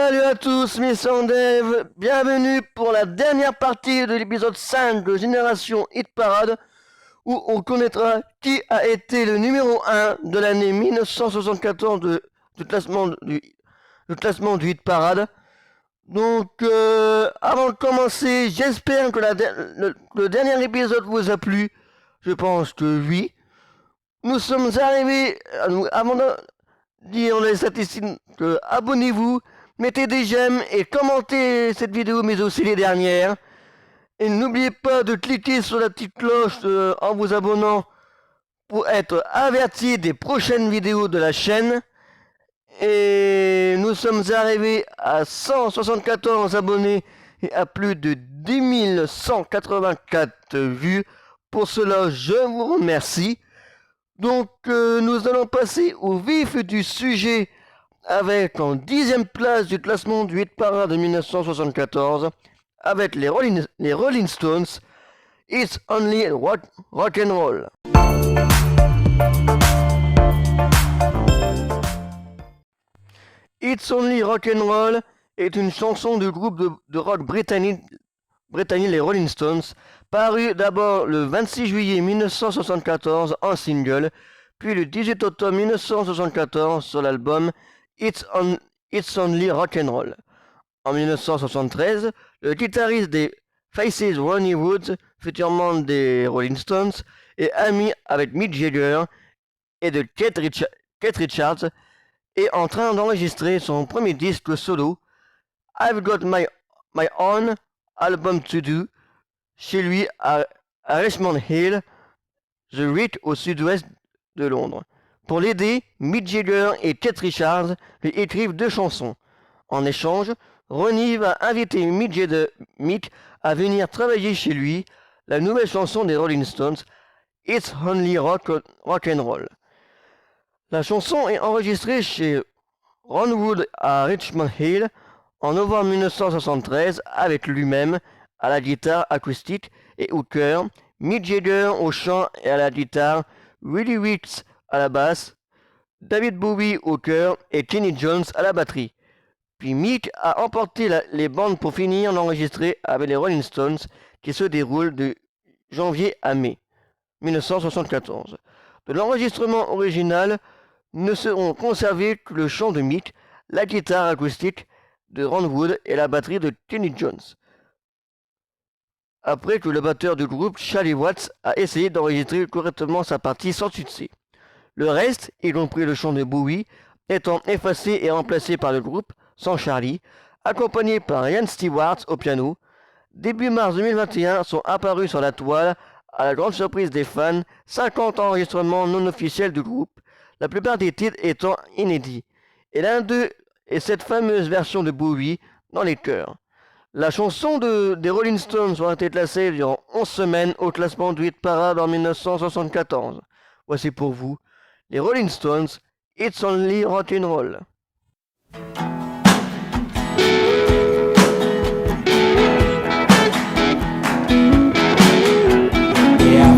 Salut à tous, mes Sandev, bienvenue pour la dernière partie de l'épisode 5 de Génération Hit Parade, où on connaîtra qui a été le numéro 1 de l'année 1974 du classement du Hit Parade. Donc, avant de commencer, j'espère que le dernier épisode vous a plu. Je pense que oui. Nous sommes arrivés, avant de dire les statistiques, abonnez-vous, mettez des j'aime et commentez cette vidéo, mais aussi les dernières. Et n'oubliez pas de cliquer sur la petite cloche en vous abonnant pour être averti des prochaines vidéos de la chaîne. Et nous sommes arrivés à 174 abonnés et à plus de 10 184 vues. Pour cela, je vous remercie. Donc, nous allons passer au vif du sujet avec en 10e place du classement du Hit Parade de 1974 avec les Rolling Stones, It's Only Rock and Roll. It's Only Rock and Roll est une chanson du groupe de rock britannique les Rolling Stones, paru d'abord le 26 juillet 1974 en single, puis le 18 octobre 1974 sur l'album It's Only Rock and Roll. En 1973, le guitariste des Faces Ronnie Wood, futur membre des Rolling Stones, et ami avec Mick Jagger et de Keith Richards, est en train d'enregistrer son premier disque solo, I've Got My Own Album to Do, chez lui à Richmond Hill, The Rit au sud-ouest de Londres. Pour l'aider, Mick Jagger et Keith Richards lui écrivent 2 chansons. En échange, Ronnie va inviter Mick à venir travailler chez lui la nouvelle chanson des Rolling Stones, It's Only Rock and Roll. La chanson est enregistrée chez Ron Wood à Richmond Hill en novembre 1973 avec lui-même à la guitare acoustique et au chœur, Mick Jagger au chant et à la guitare, Willie Weeks à la basse, David Bowie au chœur et Kenny Jones à la batterie. Puis Mick a emporté les bandes pour finir d'enregistrer avec les Rolling Stones qui se déroulent de janvier à mai 1974. De l'enregistrement original ne seront conservés que le chant de Mick, la guitare acoustique de Ron Wood et la batterie de Kenny Jones. Après que le batteur du groupe, Charlie Watts, a essayé d'enregistrer correctement sa partie sans succès. Le reste, y compris le chant de Bowie, étant effacé et remplacé par le groupe, sans Charlie, accompagné par Ian Stewart au piano. Début mars 2021 sont apparus sur la toile, à la grande surprise des fans, 50 enregistrements non officiels du groupe, la plupart des titres étant inédits. Et l'un d'eux est cette fameuse version de Bowie dans les chœurs. La chanson des Rolling Stones a été classée durant 11 semaines au classement du Hit Parade en 1974. Voici pour vous les Rolling Stones, It's Only Rock and Roll. If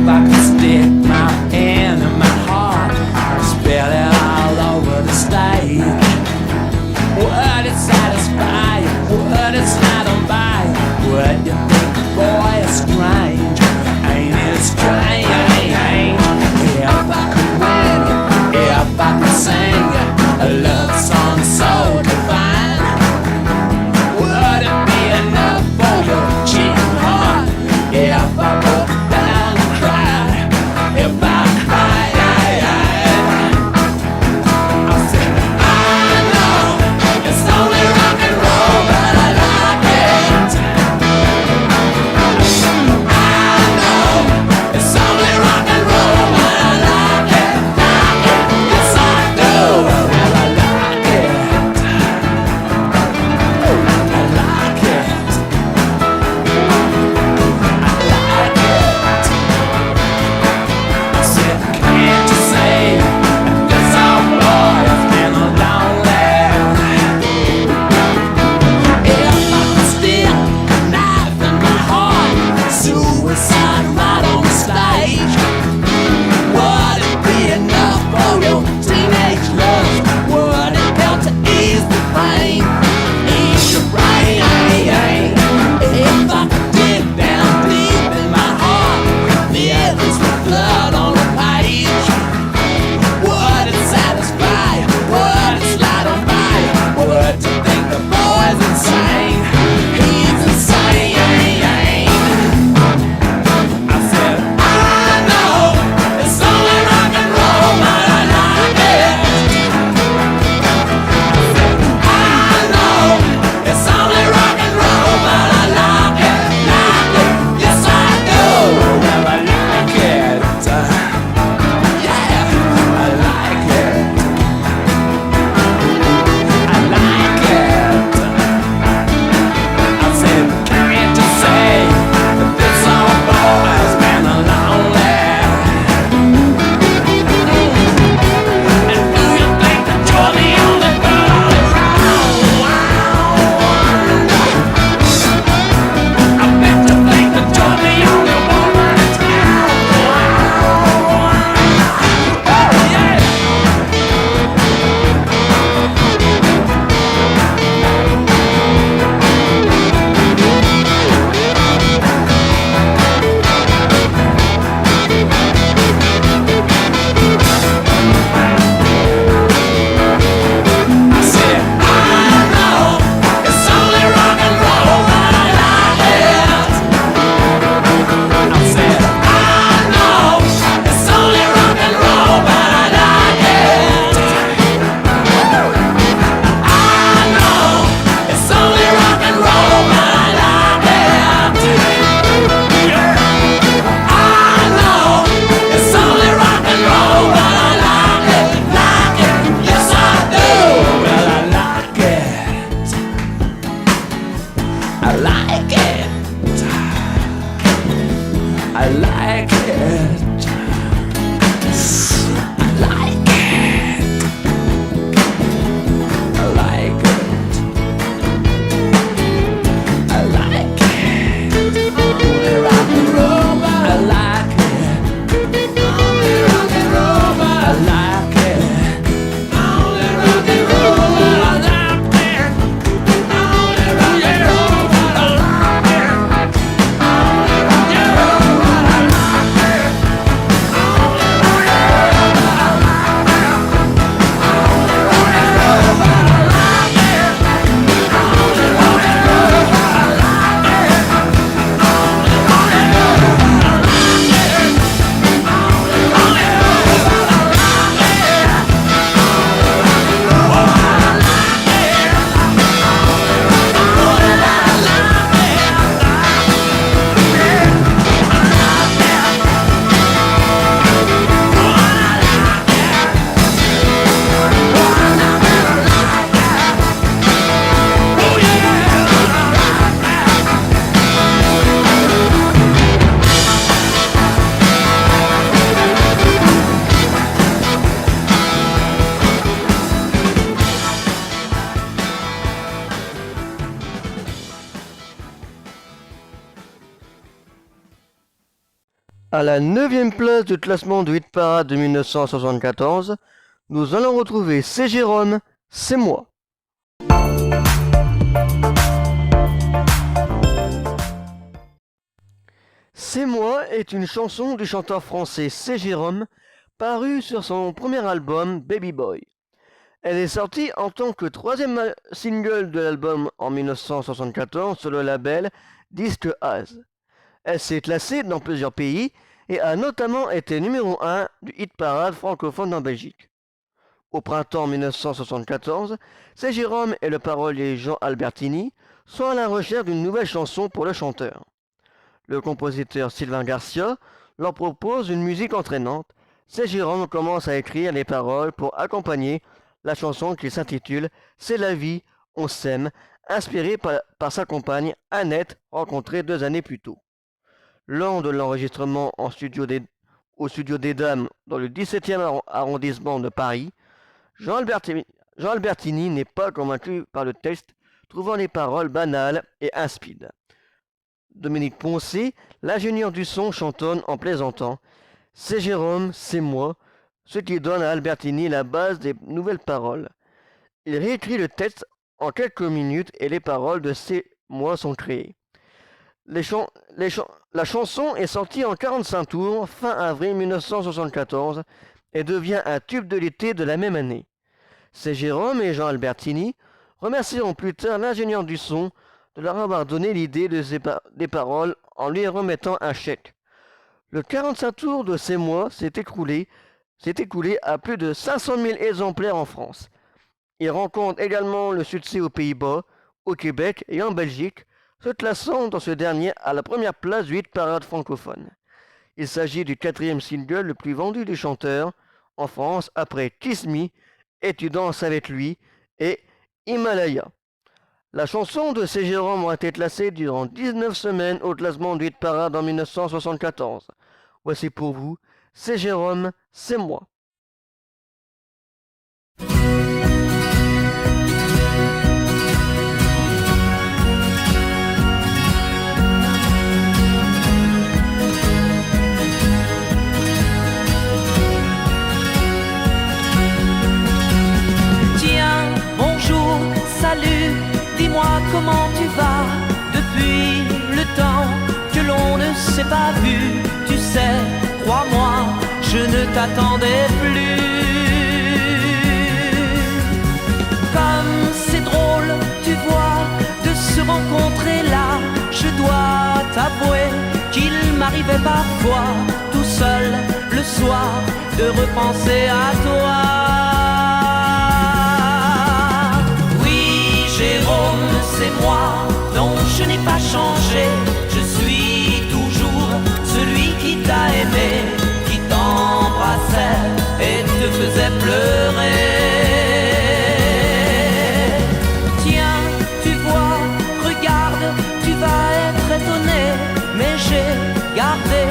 I could stick my hand in my heart, I'd spill it all over the stage. Would it satisfy you? Would it satisfy you? Would you think the boy is strange? Ain't it strange? If I could win, if I could sing a love song so divine, would it be enough for your cheating heart? If I broke down and cried, it À la 9e place du classement du hit parade de 1974, nous allons retrouver C'est Jérôme, C'est moi. C'est moi est une chanson du chanteur français C'est Jérôme, parue sur son premier album Baby Boy. Elle est sortie en tant que troisième single de l'album en 1974 sur le label Disque Az. Elle s'est classée dans plusieurs pays et a notamment été numéro 1 du hit parade francophone en Belgique. Au printemps 1974, C'est Jérôme et le parolier Jean Albertini sont à la recherche d'une nouvelle chanson pour le chanteur. Le compositeur Sylvain Garcia leur propose une musique entraînante. C'est Jérôme commence à écrire les paroles pour accompagner la chanson qui s'intitule C'est la vie, on s'aime, inspirée par sa compagne Annette, rencontrée 2 années plus tôt. Lors de l'enregistrement au studio des Dames dans le 17e arrondissement de Paris, Jean Albertini n'est pas convaincu par le texte, trouvant les paroles banales et inspides. Dominique Poncé, l'ingénieur du son, chantonne en plaisantant « C'est Jérôme, c'est moi », ce qui donne à Albertini la base des nouvelles paroles. Il réécrit le texte en quelques minutes et les paroles de « C'est moi » sont créées. La chanson est sortie en 45 tours fin avril 1974 et devient un tube de l'été de la même année. C'est Jérôme et Jean Albertini remercieront plus tard l'ingénieur du son de leur avoir donné l'idée des paroles en lui remettant un chèque. Le 45 tours de C'est moi s'est écoulé à plus de 500 000 exemplaires en France. Il rencontre également le succès aux Pays-Bas, au Québec et en Belgique, se classant dans ce dernier à la première place du hit parade francophone. Il s'agit du 4e single le plus vendu du chanteur en France après Kiss Me, Et tu danses avec lui et Himalaya. La chanson de C'est Jérôme a été classée durant 19 semaines au classement du hit parade en 1974. Voici pour vous, C'est Jérôme, c'est moi. Salut, dis-moi comment tu vas depuis le temps que l'on ne s'est pas vu. Tu sais, crois-moi, je ne t'attendais plus. Comme c'est drôle, tu vois, de se rencontrer là. Je dois t'avouer qu'il m'arrivait parfois, tout seul le soir, de repenser à toi. Jérôme, c'est moi, non je n'ai pas changé. Je suis toujours celui qui t'a aimé, qui t'embrassait et te faisait pleurer. Tiens, tu vois, regarde, tu vas être étonné, mais j'ai gardé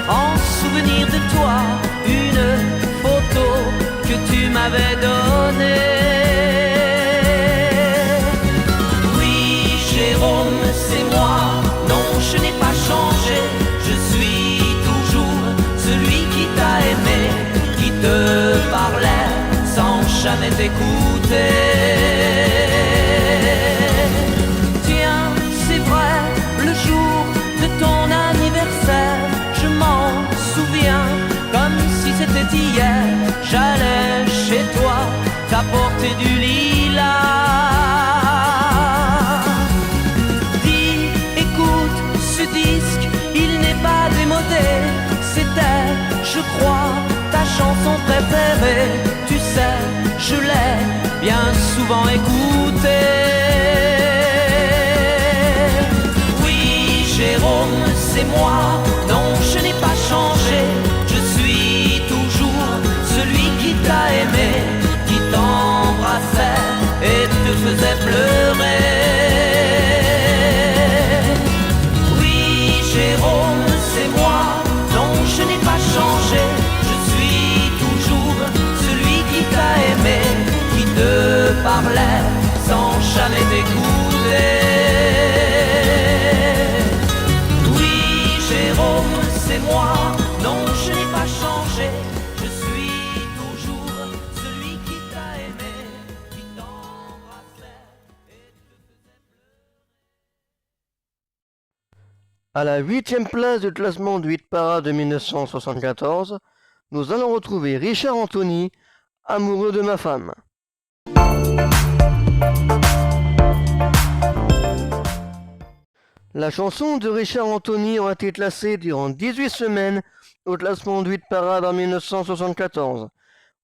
en souvenir de toi une photo que tu m'avais donnée. Jérôme, c'est moi, non je n'ai pas changé. Je suis toujours celui qui t'a aimé, qui te parlait sans jamais t'écouter. Tiens, c'est vrai, le jour de ton anniversaire, je m'en souviens comme si c'était hier. J'allais chez toi t'apporter du lilas. Disque, il n'est pas démodé, c'était, je crois, ta chanson préférée. Tu sais, je l'ai bien souvent écoutée. Oui, Jérôme, c'est moi, non, je n'ai pas changé. Je suis toujours celui qui t'a aimé, qui t'embrassait et te faisait pleurer. Jérôme, c'est moi, non je n'ai pas changé. Je suis toujours celui qui t'a aimé, qui te parlait sans jamais t'écouter. Oui, Jérôme, c'est moi, À la 8e place du classement du hit parade de 1974, nous allons retrouver Richard Anthony, Amoureux de ma femme. La chanson de Richard Anthony a été classée durant 18 semaines au classement du hit parade en 1974.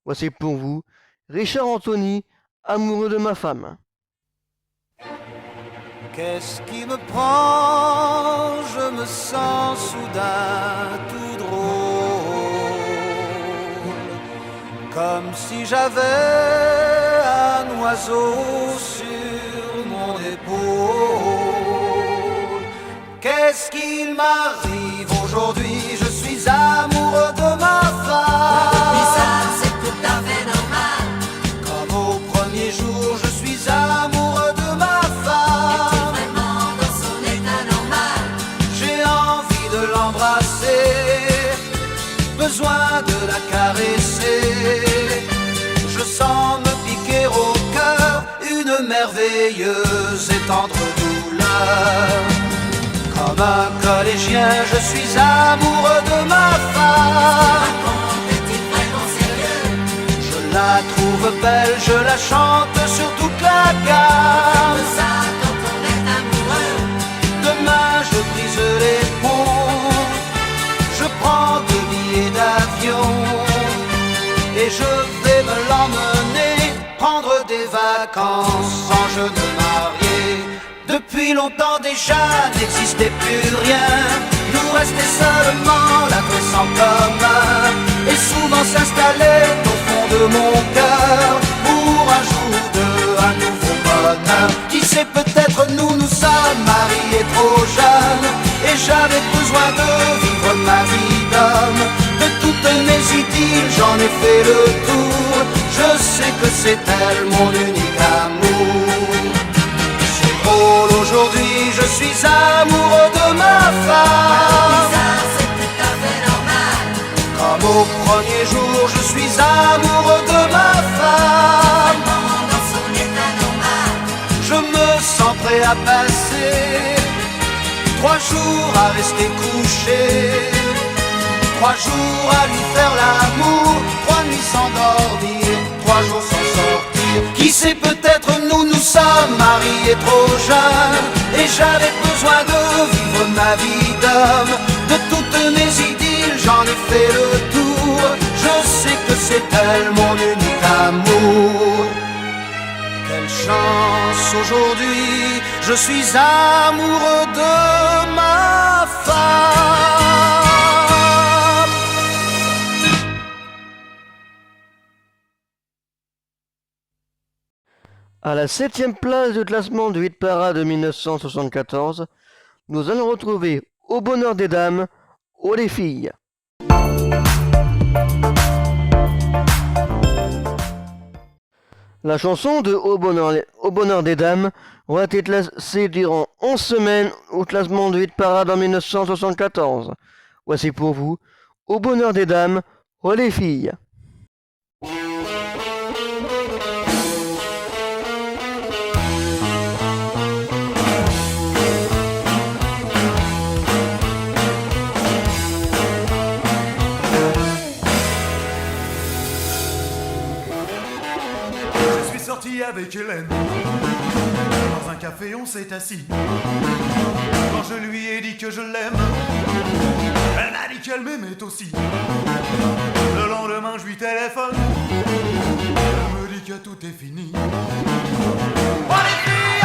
Voici pour vous Richard Anthony, Amoureux de ma femme. Qu'est-ce qui me prend? Je me sens soudain tout drôle, comme si j'avais un oiseau sur mon épaule. Qu'est-ce qu'il m'arrive aujourd'hui? Je suis amoureux de ma femme. Ça, c'est tout à fait normal. Comme au premier jour, je suis amoureux de ma femme. Vraiment dans son état normal. J'ai envie de l'embrasser, besoin de la caresser. Je sens me piquer au cœur une merveilleuse et tendre douleur. Comme un collégien, je suis amoureux de ma femme. Raconte-t-il vraiment sérieux? Je la trouve belle, je la chante sur toute la gamme. Ça, quand on est amoureux. Demain je brise les ponts, je prends 2 billets d'avion et je vais me l'emmener prendre des vacances sans jeune marié. Depuis longtemps déjà n'existait plus rien, nous restait seulement l'adresse en commun et souvent s'installait au fond de mon cœur pour un jour ou deux un nouveau bonheur. Qui sait, peut-être nous sommes mariés trop jeunes et j'avais besoin de vivre ma vie d'homme. De toutes mes idylles j'en ai fait le tour, je sais que c'est elle mon unique amour. C'est drôle, aujourd'hui je suis amoureux de ma femme. Ça, c'est tout à fait normal. Comme au premier jour je suis amoureux de ma femme. Vraiment dans son état normal. Je me sens prêt à passer 3 jours à rester couché, 3 jours à lui faire l'amour, 3 nuits sans dormir, 3 jours sans sortir. Qui sait, peut-être nous sommes mariés trop jeunes et j'avais besoin de vivre ma vie d'homme. De toutes mes idylles j'en ai fait le tour, je sais que c'est elle mon unique amour. Quelle chance aujourd'hui, je suis amoureux de ma femme. À la 7e place du classement du hit parade de 1974, nous allons retrouver Au bonheur des dames, Oh les filles. La chanson de Au bonheur des dames a été classée durant 11 semaines au classement du hit parade en 1974. Voici pour vous Au bonheur des dames, Oh les filles. Sorti avec Hélène, dans un café on s'est assis. Quand je lui ai dit que je l'aime, elle m'a dit qu'elle m'aimait aussi. Le lendemain je lui téléphone, elle me dit que tout est fini. Oh les filles,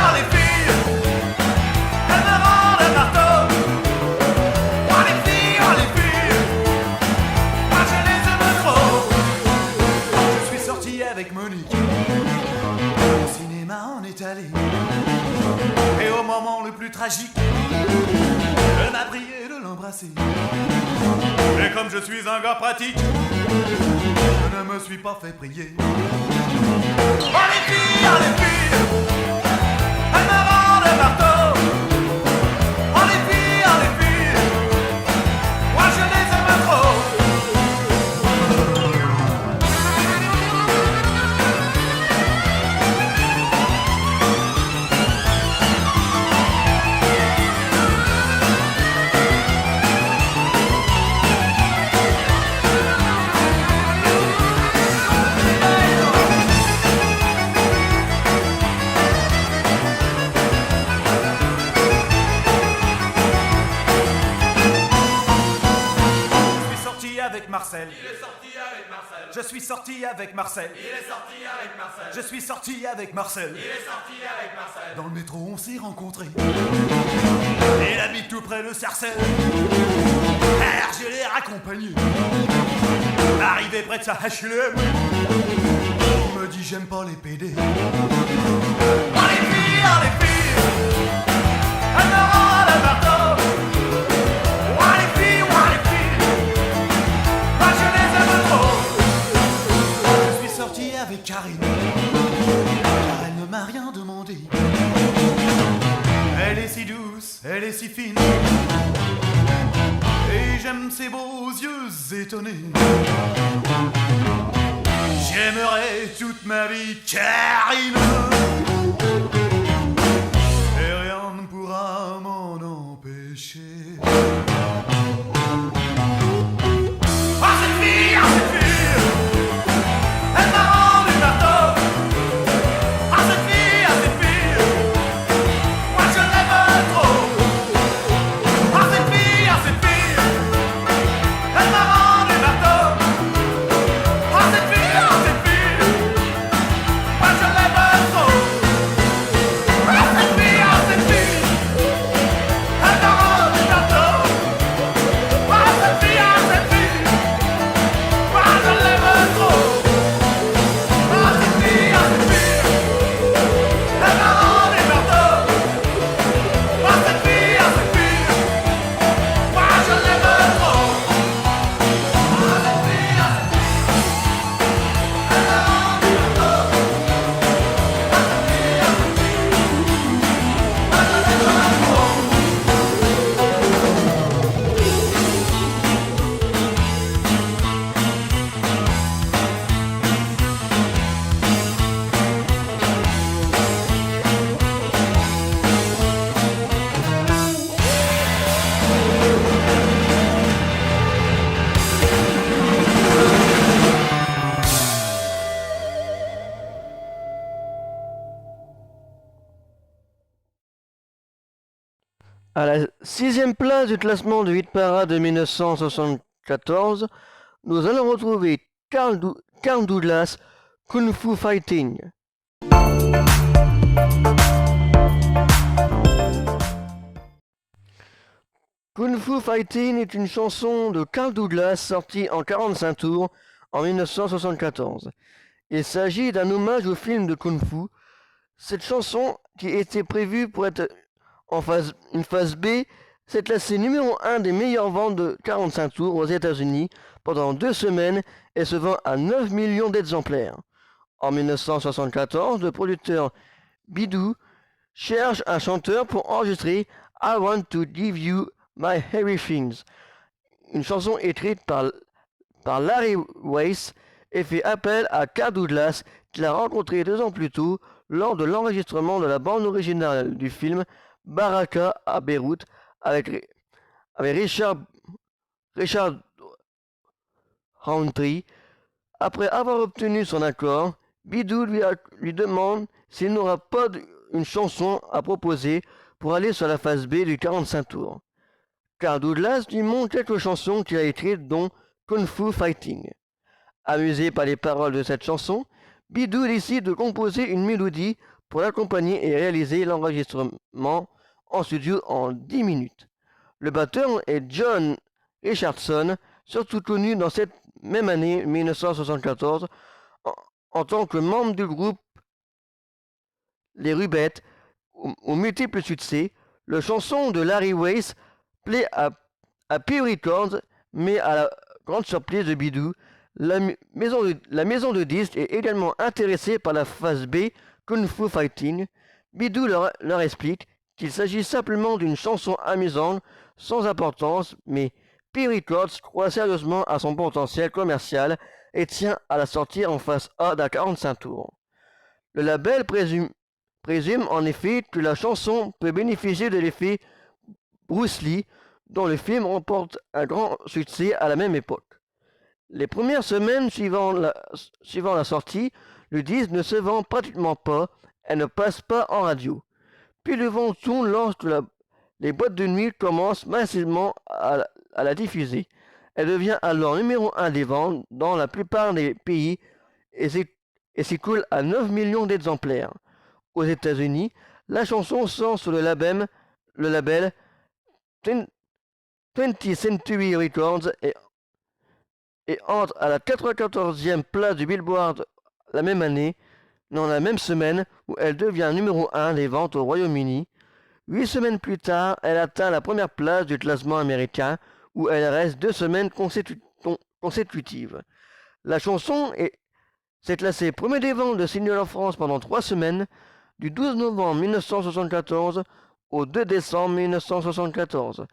elles me rendent un marteau. Oh les filles, moi je les aime trop. Je suis sorti avec Monique, au cinéma on est allé, et au moment le plus tragique, elle m'a prié de l'embrasser. Et comme je suis un gars pratique, je ne me suis pas fait prier. Oh les filles, elles me rendent un marteau. Oh les filles, moi je les aime trop. avec Marcel. Je suis sorti avec Marcel. Il est sorti avec Marcel. Je suis sorti avec Marcel. Il est sorti avec Marcel. Dans le métro, on s'est rencontrés. Il habite tout près de Sarcelles. Alors je l'ai raccompagné. Arrivé près de sa HLM, il me dit j'aime pas les PD. Oh les filles, elle me rend à la marteau. Oh les filles, moi je les aime trop. Je suis sorti avec Karine, car elle ne m'a rien demandé. Elle est si douce, elle est si fine, et j'aime ses beaux yeux étonnés. J'aimerais toute ma vie Karine, et rien ne pourra m'en empêcher. Ah cette fille, elle m'a rendu marteau. Ah cette fille, moi je l'aime trop. Ah cette fille, elle m'a rendu marteau. Ah cette fille, moi je l'aime trop. Ah cette fille, elle m'a rendu marteau. Ah cette fille, moi je l'aime trop. Ah cette fille, elle m'a rendu marteau. Ah cette fille, moi je l'aime trop. À la 6e place du classement de 8 parades de 1974, nous allons retrouver Carl Douglas, Kung Fu Fighting. Kung Fu Fighting est une chanson de Carl Douglas sortie en 45 tours en 1974. Il s'agit d'un hommage au film de Kung Fu. Cette chanson, qui était prévue pour être une phase B, s'est classée numéro 1 des meilleures ventes de 45 tours aux États-Unis pendant 2 semaines et se vend à 9 millions d'exemplaires. En 1974, le producteur Bidou cherche un chanteur pour enregistrer I Want to Give You My Everything, une chanson écrite par Larry Weiss, et fait appel à Carl Douglas, qu'il a rencontré 2 ans plus tôt lors de l'enregistrement de la bande originale du film Baraka à Beyrouth avec Richard Roundtree. Après avoir obtenu son accord, Bidou lui demande s'il n'aura pas une chanson à proposer pour aller sur la phase B du 45 tours. Carl Douglas lui montre quelques chansons qu'il a écrites, dont Kung Fu Fighting. Amusé par les paroles de cette chanson, Bidou décide de composer une mélodie pour l'accompagner et réaliser l'enregistrement en studio en 10 minutes. Le batteur est John Richardson, surtout connu dans cette même année 1974 en tant que membre du groupe Les Rubettes, aux multiples succès. La chanson de Larry Weiss plaît à P Records, mais à la grande surprise de Bidou, la maison de disques est également intéressée par la phase B Kung Fu Fighting. Bidou leur explique qu'il s'agit simplement d'une chanson amusante, sans importance, mais P Records croit sérieusement à son potentiel commercial et tient à la sortir en face A d'un 45 tours. Le label présume en effet que la chanson peut bénéficier de l'effet Bruce Lee, dont le film remporte un grand succès à la même époque. Les premières semaines suivant la sortie, le disque ne se vend pratiquement pas et ne passe pas en radio. Puis le vent tourne lorsque les boîtes de nuit commencent massivement à la diffuser. Elle devient alors numéro 1 des ventes dans la plupart des pays et s'écoule à 9 millions d'exemplaires. Aux États-Unis, la chanson sort sur le label 20th Century Records et entre à la 94e place du Billboard la même année, dans la même semaine où elle devient numéro 1 des ventes au Royaume-Uni. 8 semaines plus tard, elle atteint la première place du classement américain où elle reste 2 semaines consécutives. La chanson s'est classée premier des ventes de singles en France pendant 3 semaines, du 12 novembre 1974 au 2 décembre 1974.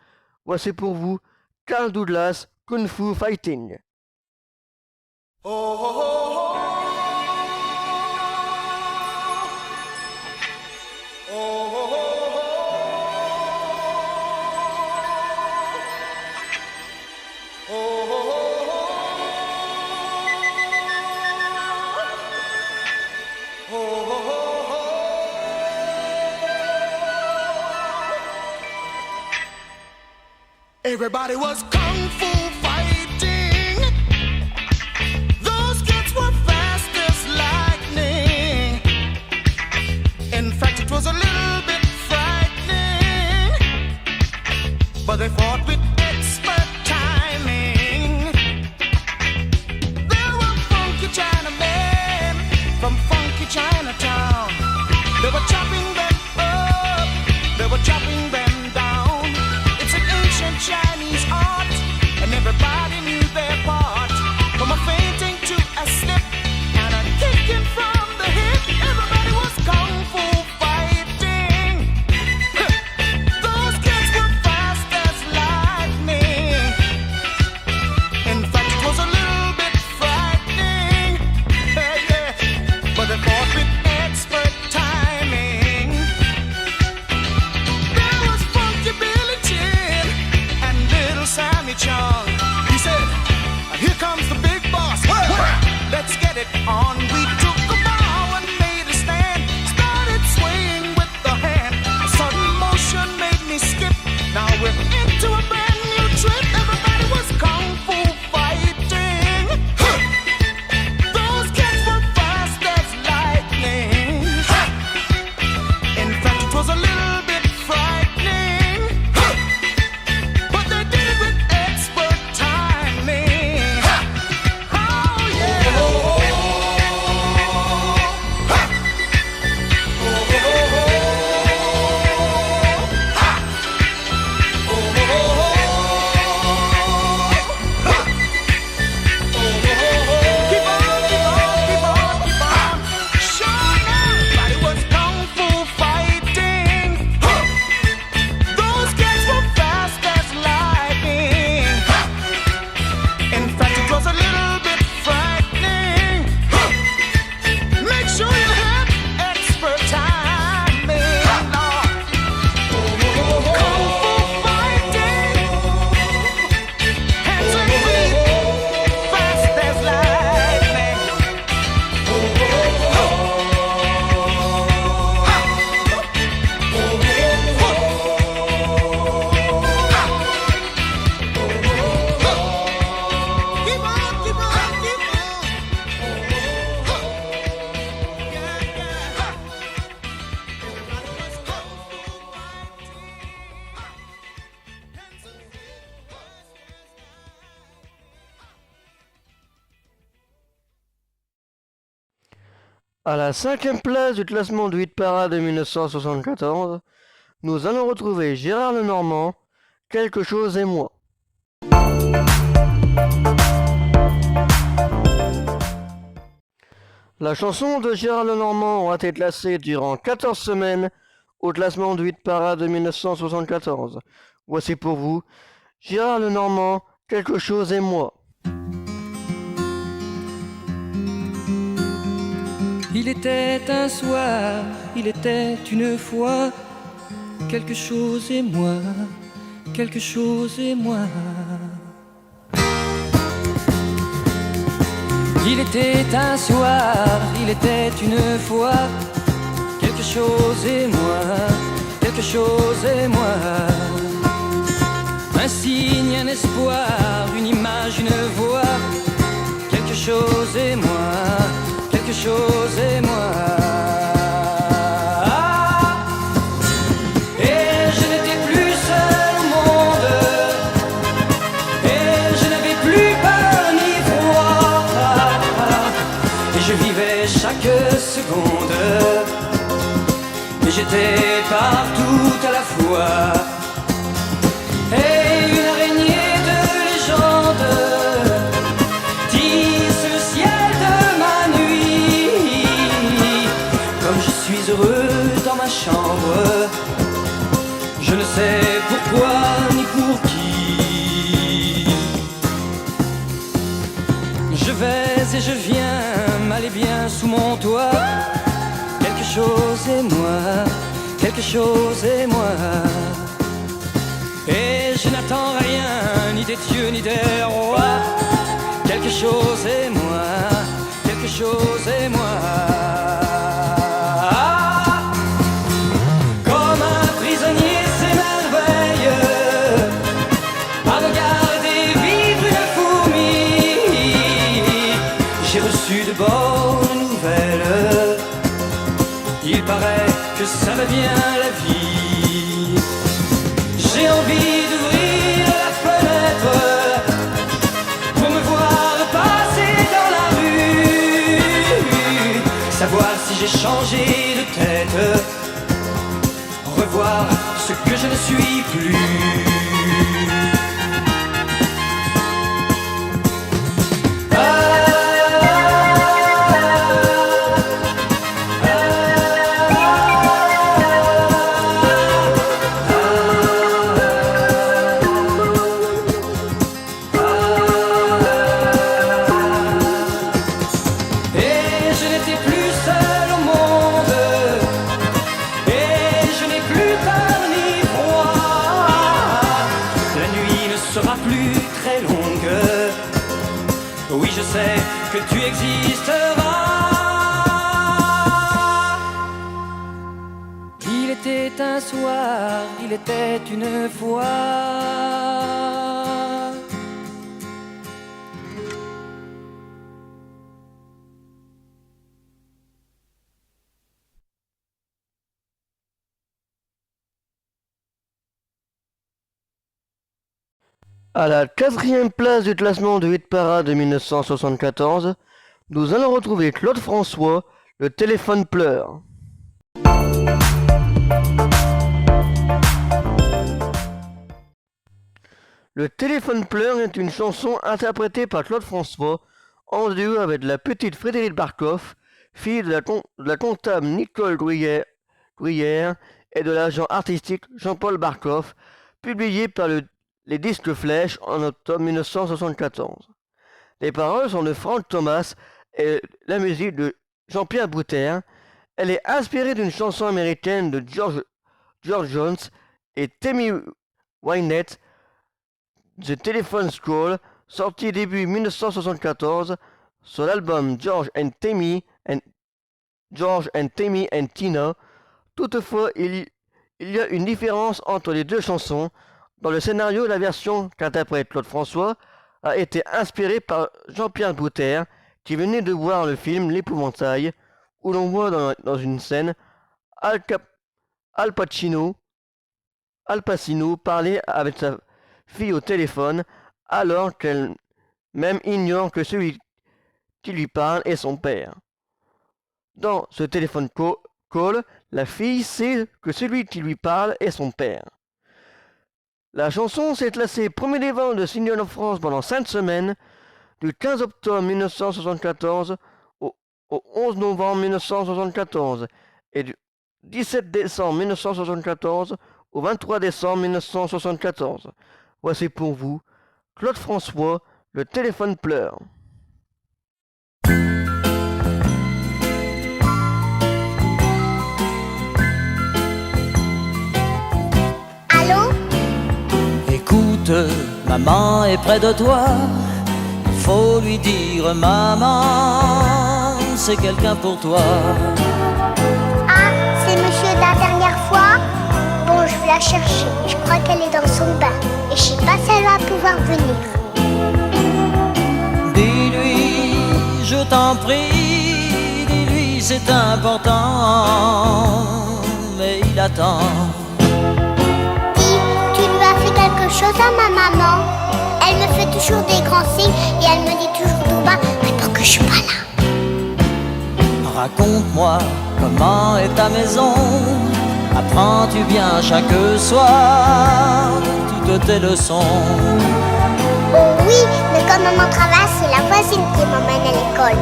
Voici pour vous Carl Douglas, Kung Fu Fighting. Everybody was kung fu fighting. Those kids were fast as lightning. In fact, it was a little bit frightening, but they fought with expert timing. There were funky Chinamen from funky Chinatown. They were chopping them up, they were chopping them down. It's an ancient Chinese art, and everybody knew their part. From a fainting to a slip and a kicking from the hip, everybody was kung fu fighting. Those kids were fast as lightning. In fact, it was a little bit frightening, yeah. But they fought with expert timing. There was Funky Billy Chin and Little Sammy Chung. He said, "Here comes the big boss. Let's get it on." We took a bow and made a stand. Started swaying with the hand. A sudden motion made me skip. Now we're into a brand new trip. Everybody was kung fu fighting. Those kids were fast as lightning. In fact, it was a little bit frightening, but they did it with expert timing. Oh yeah. Keep on, keep on, keep on, keep on. Sure, everybody was kung fu fighting. Those kids were fast as lightning. In fact, it was a little bit frightening. Make sure you have expert timing. Kung fu fighting. Hands and feet, fast as lightning. Keep on, keep on, keep on. Yeah, yeah. Everybody was kung fu fighting. Hands and feet, fast as À la 5e place du classement du hit parade de 1974, nous allons retrouver Gérard Lenormand, Quelque chose et moi. La chanson de Gérard Lenormand a été classée durant 14 semaines au classement du hit parade de 1974. Voici pour vous Gérard Lenormand, Quelque chose et moi. Il était un soir, il était une fois, quelque chose et moi, quelque chose et moi. Il était un soir, il était une fois, quelque chose et moi, quelque chose et moi. Un signe, un espoir, une image, une voix. Quelque chose et moi, quelque chose et moi. Et je n'étais plus seul au monde, et je n'avais plus peur ni froid. Et je vivais chaque seconde, et j'étais partout à la fois. Et une araignée de légende tisse le ciel de ma nuit. Comme je suis heureux dans ma chambre, je ne sais pourquoi ni pour qui. Je vais et je viens, mal et bien sous mon toit. Quelque chose et moi, quelque chose et moi. Et je n'attends rien, ni des dieux, ni des rois. Quelque chose et moi, quelque chose et moi. Comme un prisonnier s'émerveille à regarder vivre une fourmi. J'ai reçu de bonnes nouvelles. Il paraît que ça va bien la vie. J'ai envie d'ouvrir la fenêtre pour me voir passer dans la rue. Savoir si j'ai changé de tête, revoir ce que je ne suis plus. Je sais que tu existeras. Il était un soir, il était une fois. À la 4e place du classement de 8 parades de 1974, nous allons retrouver Claude François, Le téléphone pleure. Le téléphone pleure est une chanson interprétée par Claude François en duo avec la petite Frédérique Barkoff, fille de la comptable Nicole Gruyère et de l'agent artistique Jean-Paul Barkoff, publié par les disques Flèche en octobre 1974. Les paroles sont de Frank Thomas et la musique de Jean-Pierre Bouter. Elle est inspirée d'une chanson américaine de George Jones et Tammy Wynette, The Telephone's Call, sorti début 1974 sur l'album George and Tammy and Tina. Toutefois, il y a une différence entre les deux chansons. Dans le scénario, la version qu'interprète Claude François a été inspirée par Jean-Pierre Bouter, qui venait de voir le film L'Épouvantail, où l'on voit dans une scène Al Pacino parler avec sa fille au téléphone, alors qu'elle-même ignore que celui qui lui parle est son père. Dans ce téléphone call, la fille sait que celui qui lui parle est son père. La chanson s'est classée premier des ventes de singles en France pendant 5 semaines, du 15 octobre 1974 au 11 novembre 1974 et du 17 décembre 1974 au 23 décembre 1974. Voici pour vous Claude François, Le téléphone pleure. Écoute, maman est près de toi. Il faut lui dire, maman, c'est quelqu'un pour toi. Ah, c'est monsieur de la dernière fois? Bon, je vais la chercher. Je crois qu'elle est dans son bain. Et je sais pas si elle va pouvoir venir. Dis-lui, je t'en prie, dis-lui c'est important, mais il attend. Dis, tu lui as fait quelque chose à ma maman. Elle me fait toujours des grands signes et elle me dit toujours tout bas, réponds que je suis pas là. Raconte-moi comment est ta maison. Apprends-tu bien chaque soir toutes tes leçons? Oh oui, mais quand maman travaille, c'est la voisine qui m'emmène à l'école.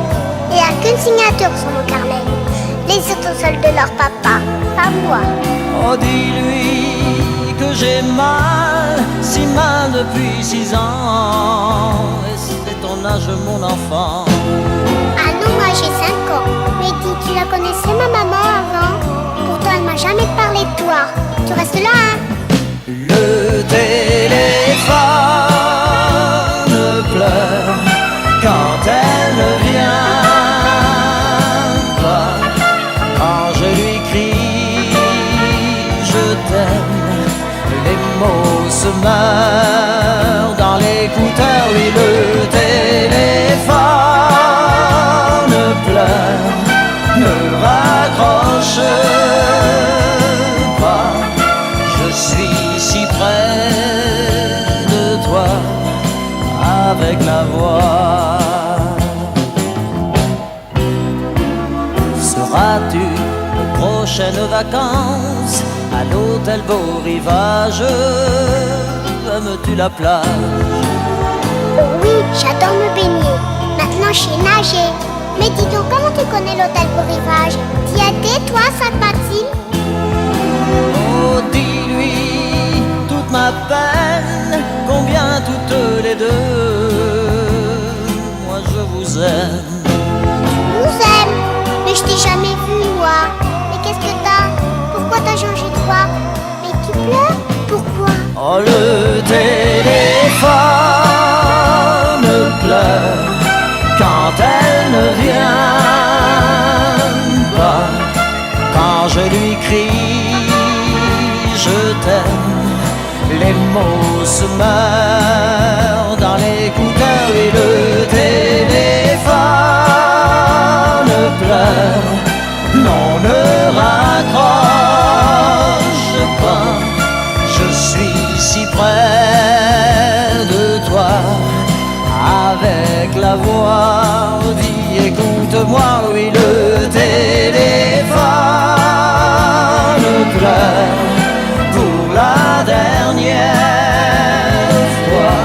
Il n'y a qu'une signature sur mon carnet. Les autres sont seuls de leur papa, pas moi. Oh, dis-lui que j'ai mal, si mal depuis 6 ans. Et c'est ton âge, mon enfant. Ah non, moi j'ai 5 ans. Mais dis, tu la connaissais ma maman avant? Pourtant elle m'a jamais parlé de toi. Tu restes là, hein? Le téléphone pleure quand elle ne vient pas. Quand je lui crie je t'aime, les mots se meurent dans l'écouteur. Oui, le téléphone pleure, ne raccroche pas. Je suis si près de toi avec la voix. Seras-tu aux prochaines vacances à l'hôtel Beau Rivage? Aimes-tu la plage? Oh oui, j'adore me baigner. Maintenant je sais nager. Mais dis donc, comment tu connais l'hôtel Beau Rivage? T'y as été, toi, Sainte-Maxime? Oh, dis-lui toute ma peine, combien toutes les deux, moi je vous aime. Nous aime. Mais je t'ai jamais vu, moi. Mais qu'est-ce que t'as? Pourquoi t'as changé de voix? Mais tu pleures? Pourquoi? Oh, le téléphone pleure quand elle ne vient pas. Quand je lui crie je t'aime, les mots se meurent dans l'écouteur. Et le téléphone pleure, non, ne raccroche pas. Je suis si près de toi avec la voix. Dis, écoute-moi, oui, le téléphone pleure pour la dernière fois,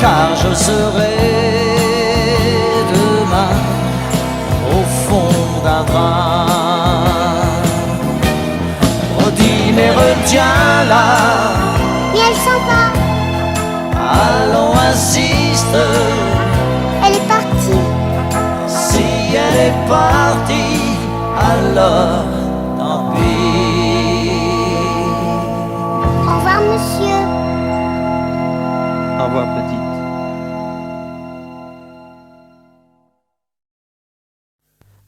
car je serai demain au fond d'un train. Oh, dis, mais retiens-la. Mais elle s'en va. Allons, insiste. Elle est partie. Si elle est partie, alors tant pis. Au revoir, monsieur. Au revoir, petite.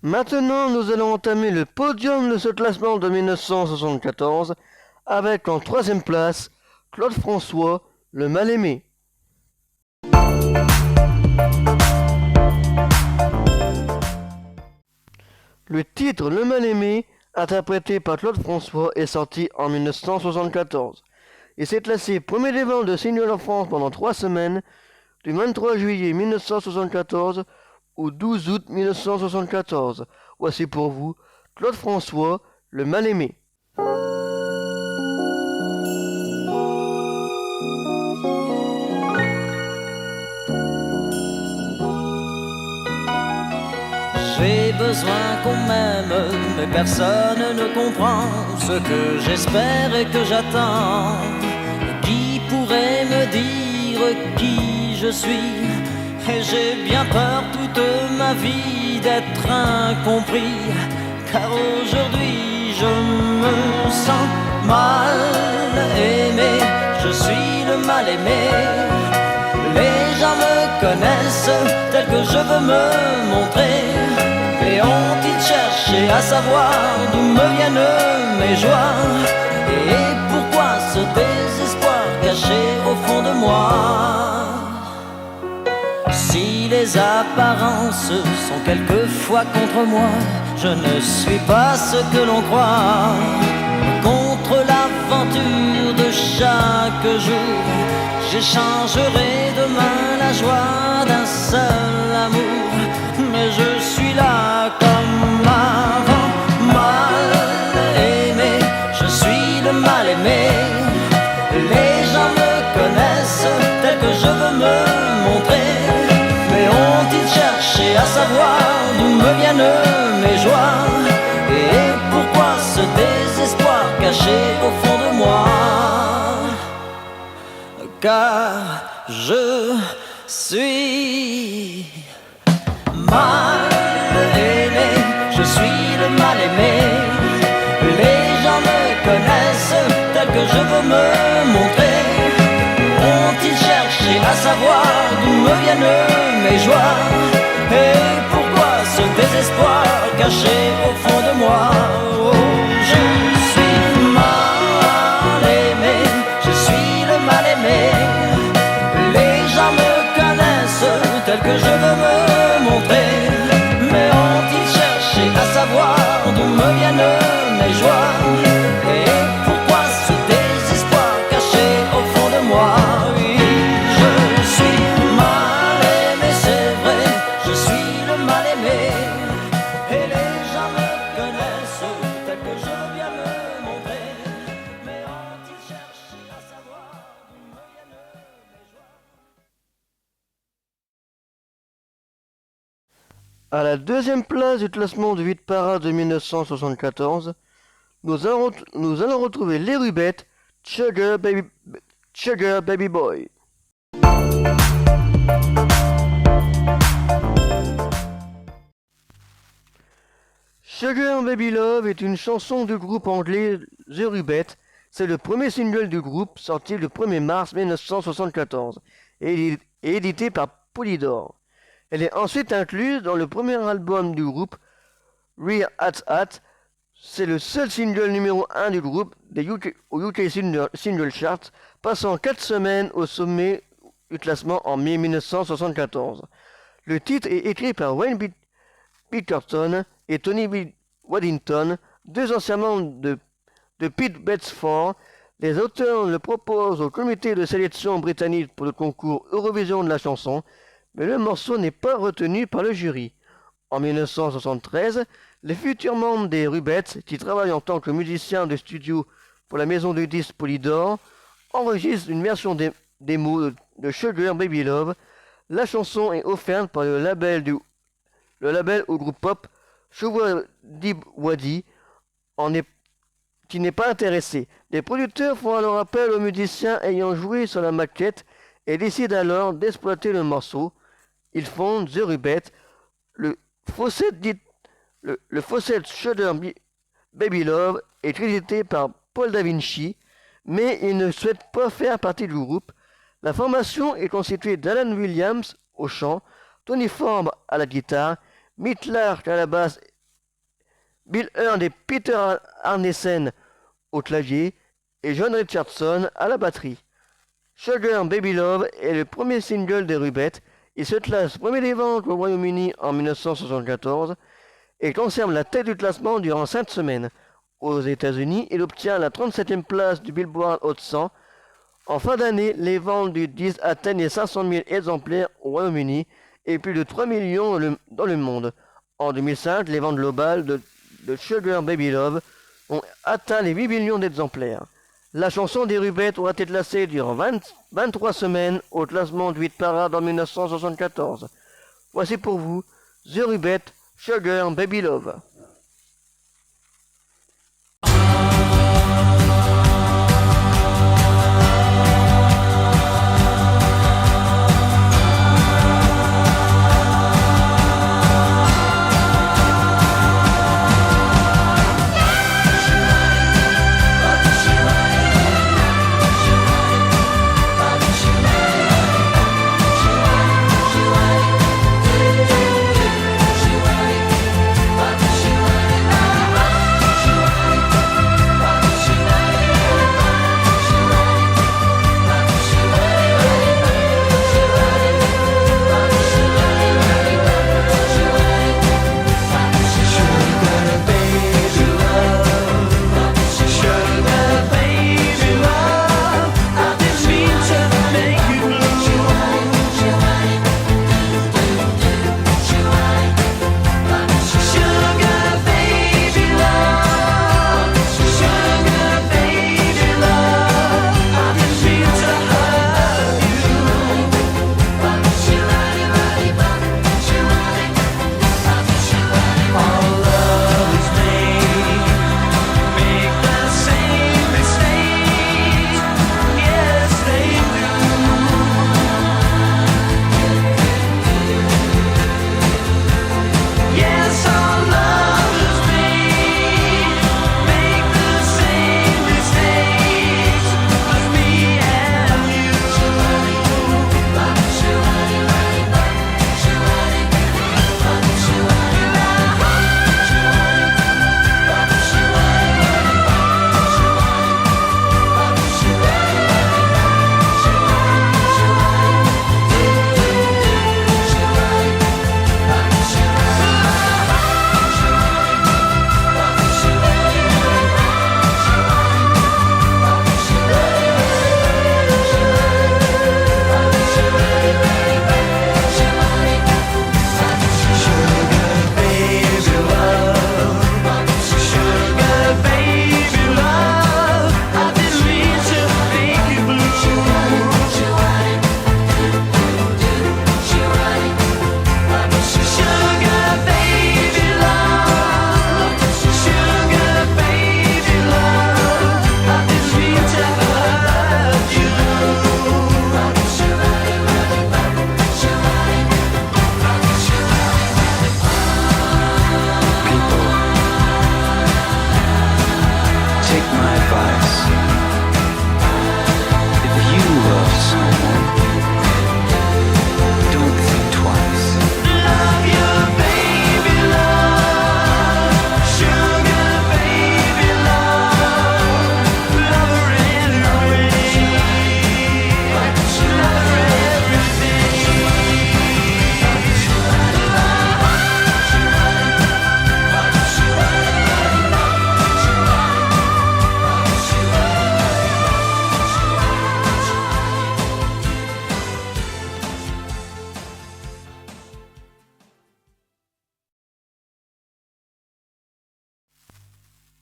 Maintenant, nous allons entamer le podium de ce classement de 1974 avec en 3e place Claude François, Le Mal-Aimé. Le titre Le Mal-Aimé, interprété par Claude François, est sorti en 1974 et s'est classé premier des ventes de singles en France pendant 3 semaines, du 23 juillet 1974 au 12 août 1974. Voici pour vous Claude François, Le Mal-Aimé. J'ai besoin qu'on m'aime, mais personne ne comprend ce que j'espère et que j'attends. Qui pourrait me dire qui je suis? Et j'ai bien peur toute ma vie d'être incompris, car aujourd'hui je me sens mal aimé. Je suis le mal aimé. Les gens me connaissent tel que je veux me montrer. Et ont-ils cherché à savoir d'où me viennent mes joies? Et pourquoi si les apparences sont quelquefois contre moi, je ne suis pas ce que l'on croit. Contre l'aventure de chaque jour, j'échangerai demain la joie d'un seul amour. Mais je suis là comme avant, mal aimé, je suis le mal aimé. Les gens me connaissent tel que je veux me montrer. Mais ont-ils cherché à savoir d'où me viennent mes joies? Et pourquoi ce désespoir caché au fond de moi? Car je suis mal aimé, je suis le mal aimé. Les gens me connaissent tel que je veux me montrer. Ont-ils cherché à savoir d'où me viennent mes joies? Et pourquoi ce désespoir caché au fond de moi? Oh, je suis mal aimé, je suis le mal aimé. Les gens me connaissent tel que je veux me montrer. Mais ont-ils cherché à savoir d'où me viennent mes joies? Et pourquoi ce désespoir caché au fond de moi? Oui, je suis mal aimé, c'est vrai, je suis le mal aimé. Et les gens me connaissent tel que je viens me montrer. Mais ont-ils cherché à savoir d'où me viennent mes joies? À la deuxième place du classement du hit parade de 1974, nous allons retrouver les Rubettes, Sugar Baby Boy. Sugar Baby Love est une chanson du groupe anglais The Rubettes. C'est le premier single du groupe, sorti le 1er mars 1974 et édité par Polydor. Elle est ensuite incluse dans le premier album du groupe, Rear Hat. C'est le seul single numéro 1 du groupe au UK Single Chart, passant 4 semaines au sommet du classement en mai 1974. Le titre est écrit par Wayne Bickerton et Tony Waddington, deux anciens membres de Pete Bedford. Les auteurs le proposent au comité de sélection britannique pour le concours Eurovision de la chanson, mais le morceau n'est pas retenu par le jury. En 1973, les futurs membres des Rubettes, qui travaillent en tant que musiciens de studio pour la maison de disques Polydor, enregistrent une version démo de Sugar Baby Love. La chanson est offerte par le label au groupe pop Showaddywaddy qui n'est pas intéressé. Les producteurs font alors appel aux musiciens ayant joué sur la maquette et décident alors d'exploiter le morceau. Ils fondent The Rubettes. Le fausset Sugar Baby Love est crédité par Paul Da Vinci, mais il ne souhaite pas faire partie du groupe. La formation est constituée d'Alan Williams au chant, Tony Forbes à la guitare, Mick Clark à la basse, Bill Hearn et Peter Arnesen au clavier et John Richardson à la batterie. Sugar Baby Love est le premier single des Rubettes. Il se classe premier des ventes au Royaume-Uni en 1974 et conserve la tête du classement durant 5 semaines. Aux États-Unis, il obtient la 37e place du Billboard Hot 100. En fin d'année, les ventes du disque atteignent les 500 000 exemplaires au Royaume-Uni et plus de 3 millions dans le monde. En 2005, les ventes globales de Sugar Baby Love ont atteint les 8 millions d'exemplaires. La chanson des Rubettes aura été classée durant 23 semaines au classement du hit parade en 1974. Voici pour vous The Rubettes, Sugar Baby Love.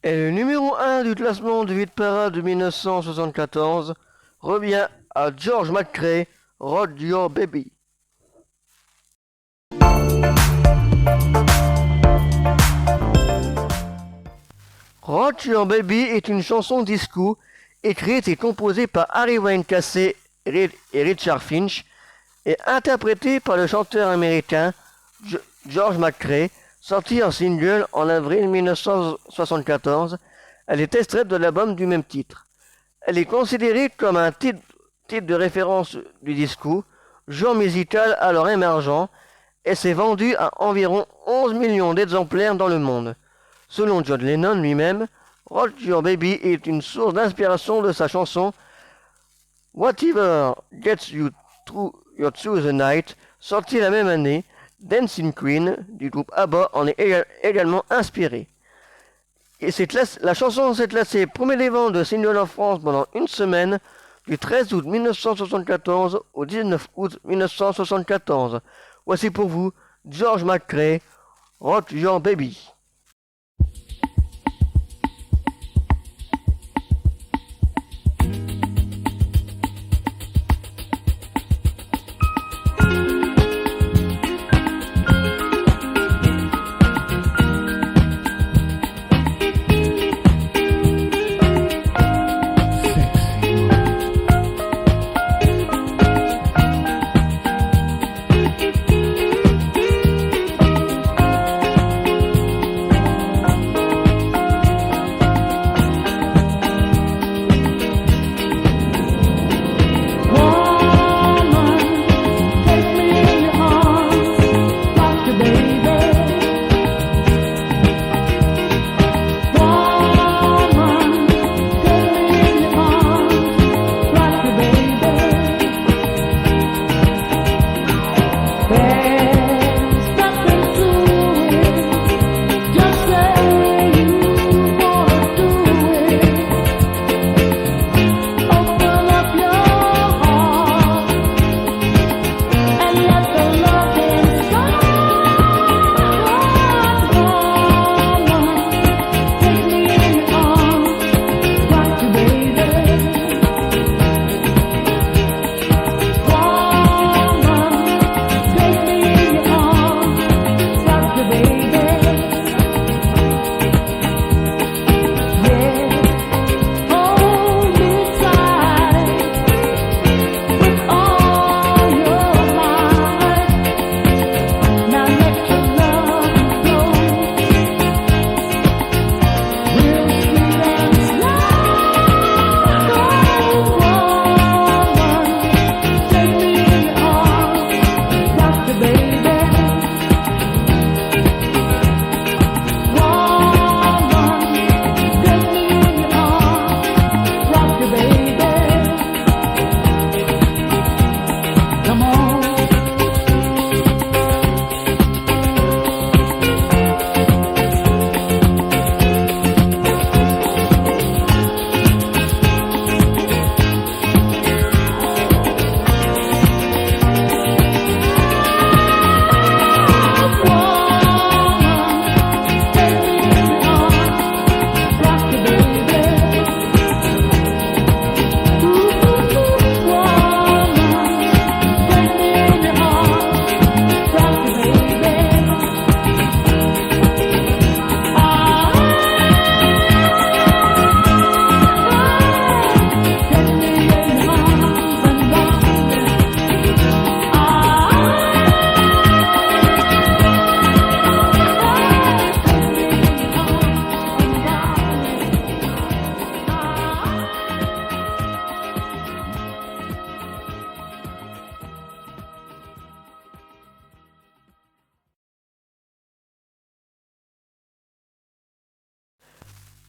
Et le numéro 1 du classement de hit parade de 1974 revient à George McCrae, Rock Your Baby. Rock Your Baby est une chanson disco écrite et composée par Harry Wayne Cassey et Richard Finch et interprétée par le chanteur américain George McCrae, sortie en single en avril 1974. Elle est extraite de l'album du même titre. Elle est considérée comme un titre de référence du disco, genre musical alors émergent, et s'est vendue à environ 11 millions d'exemplaires dans le monde. Selon John Lennon lui-même, Rock Your Baby est une source d'inspiration de sa chanson Whatever Gets You Through the Night, sortie la même année. Dancing Queen du groupe ABBA en est également inspirée. Et la chanson s'est classée premier des ventes de singles en France pendant une semaine, du 13 août 1974 au 19 août 1974. Voici pour vous George McCrae, Rock Your Baby.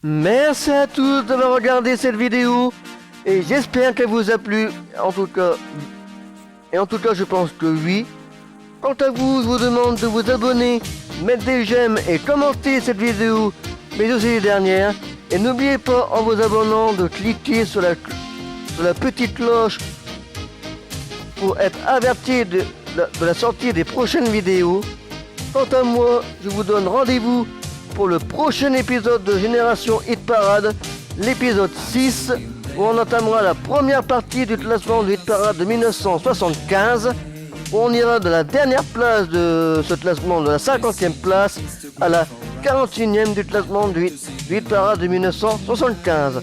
Merci à tous d'avoir regardé cette vidéo et j'espère qu'elle vous a plu. En tout cas, je pense que oui. Quant à vous, je vous demande de vous abonner, mettre des j'aime et commenter cette vidéo, mais aussi les dernières. Et n'oubliez pas en vous abonnant de cliquer sur la petite cloche pour être averti de la sortie des prochaines vidéos. Quant à moi, je vous donne rendez-vous pour le prochain épisode de Génération Hit Parade, l'épisode 6, où on entamera la première partie du classement du Hit Parade de 1975, où on ira de la dernière place de ce classement, de la 50e place, à la 41e du classement du Hit Parade de 1975.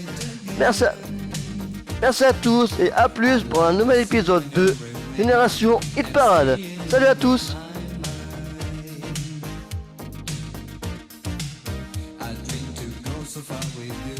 Merci à tous et à plus pour un nouvel épisode de Génération Hit Parade. Salut à tous. I dream to go so far with you.